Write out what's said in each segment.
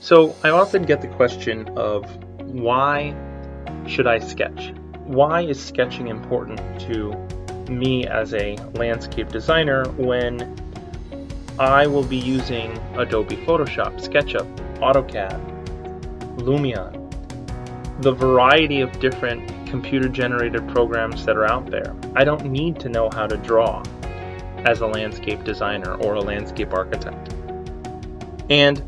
So I often get the question of why should I sketch? Why is sketching important to me as a landscape designer when I will be using Adobe Photoshop, SketchUp, AutoCAD, Lumion, the variety of different computer-generated programs that are out there? I don't need to know how to draw as a landscape designer or a landscape architect. And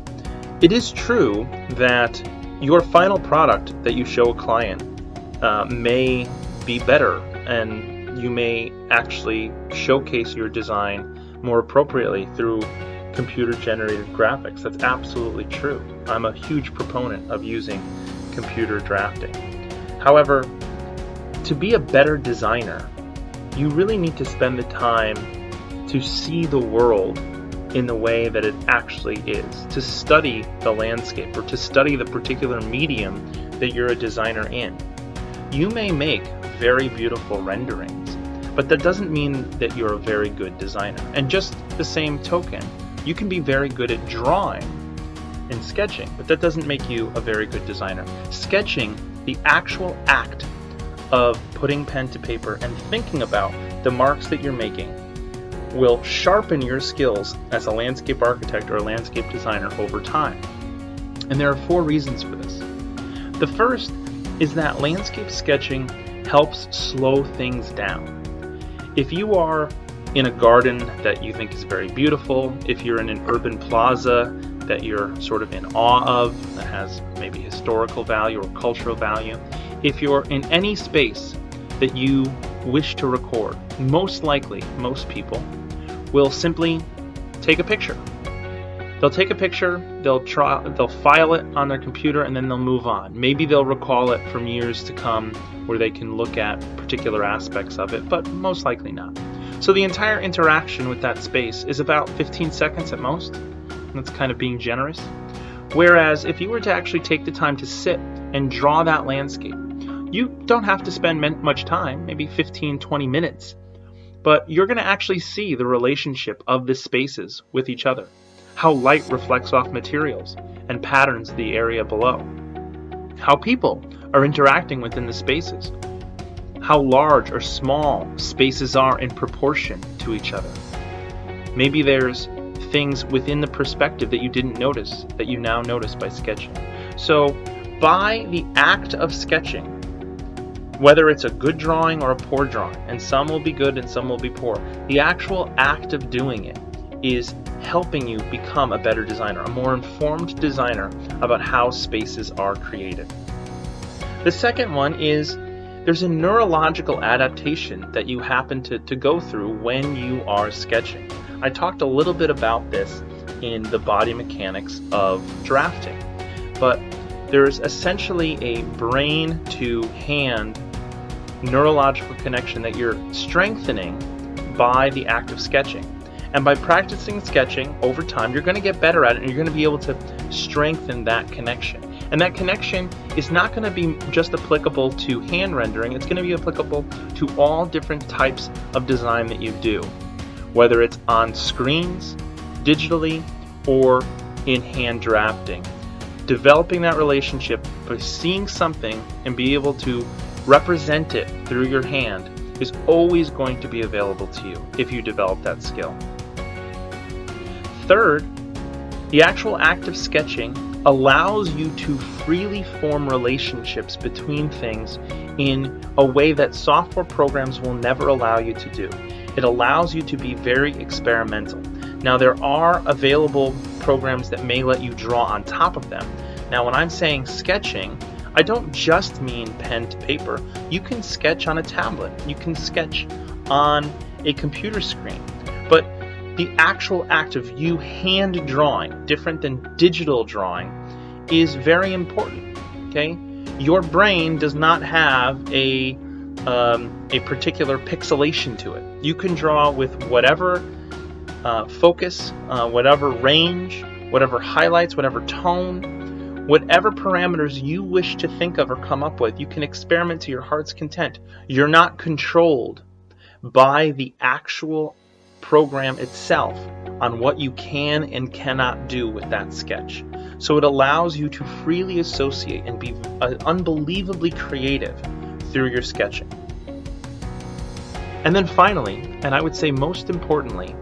it is true that your final product that you show a client may be better, and you may actually showcase your design more appropriately through computer-generated graphics. That's absolutely true. I'm a huge proponent of using computer drafting. However, to be a better designer, you really need to spend the time to see the world in the way that it actually is, to study the landscape or to study the particular medium that you're a designer in. You may make very beautiful renderings, but that doesn't mean that you're a very good designer. And just the same token, you can be very good at drawing and sketching, but that doesn't make you a very good designer. Sketching, the actual act of putting pen to paper and thinking about the marks that you're making, will sharpen your skills as a landscape architect or a landscape designer over time. And there are 4 reasons for this. The first is that landscape sketching helps slow things down. If you are in a garden that you think is very beautiful, if you're in an urban plaza that you're sort of in awe of, that has maybe historical value or cultural value, if you're in any space that you wish to record, most likely, most people will simply take a picture. They'll take a picture, they'll file it on their computer, and then they'll move on. Maybe they'll recall it from years to come where they can look at particular aspects of it, but most likely not. So the entire interaction with that space is about 15 seconds at most. That's kind of being generous. Whereas if you were to actually take the time to sit and draw that landscape, you don't have to spend much time, maybe 15, 20 minutes, but you're going to actually see the relationship of the spaces with each other, how light reflects off materials and patterns the area below, how people are interacting within the spaces, how large or small spaces are in proportion to each other. Maybe there's things within the perspective that you didn't notice that you now notice by sketching. So by the act of sketching, whether it's a good drawing or a poor drawing, and some will be good and some will be poor, the actual act of doing it is helping you become a better designer, a more informed designer about how spaces are created. The second one is there's a neurological adaptation that you happen to go through when you are sketching. I talked a little bit about this in the body mechanics of drafting, but there's essentially a brain to hand neurological connection that you're strengthening by the act of sketching. And by practicing sketching over time, you're going to get better at it, and you're going to be able to strengthen that connection. And that connection is not going to be just applicable to hand rendering, it's going to be applicable to all different types of design that you do, whether it's on screens, digitally, or in hand drafting. Developing that relationship by seeing something and be able to represent it through your hand is always going to be available to you if you develop that skill. Third, the actual act of sketching allows you to freely form relationships between things in a way that software programs will never allow you to do. It allows you to be very experimental. Now, there are available programs that may let you draw on top of them. Now, when I'm saying sketching, I don't just mean pen to paper. You can sketch on a tablet. You can sketch on a computer screen. But the actual act of you hand drawing, different than digital drawing, is very important. Okay? Your brain does not have a particular pixelation to it. You can draw with whatever focus, whatever range, whatever highlights, whatever tone, whatever parameters you wish to think of or come up with. You can experiment to your heart's content. You're not controlled by the actual program itself on what you can and cannot do with that sketch. So it allows you to freely associate and be unbelievably creative through your sketching. And then finally, and I would say most importantly,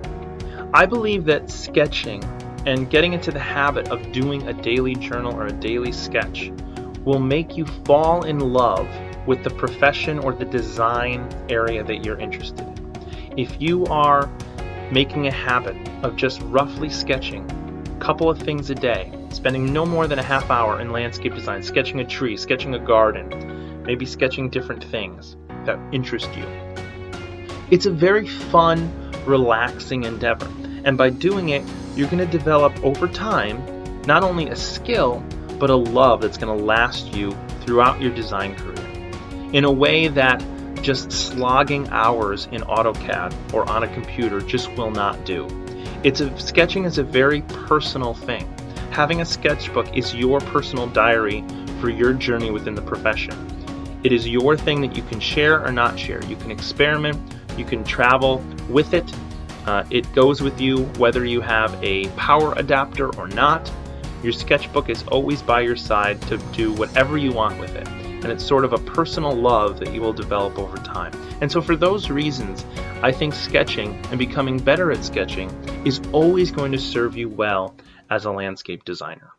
I believe that sketching and getting into the habit of doing a daily journal or a daily sketch will make you fall in love with the profession or the design area that you're interested in. If you are making a habit of just roughly sketching a couple of things a day, spending no more than a half hour in landscape design, sketching a tree, sketching a garden, maybe sketching different things that interest you, it's a very fun, relaxing endeavor. And by doing it, you're going to develop over time not only a skill, but a love that's going to last you throughout your design career in a way that just slogging hours in AutoCAD or on a computer just will not do. Sketching is a very personal thing. Having a sketchbook is your personal diary for your journey within the profession. It is your thing that you can share or not share. You can experiment, you can travel with it. It goes with you whether you have a power adapter or not. Your sketchbook is always by your side to do whatever you want with it. And it's sort of a personal love that you will develop over time. And so for those reasons, I think sketching and becoming better at sketching is always going to serve you well as a landscape designer.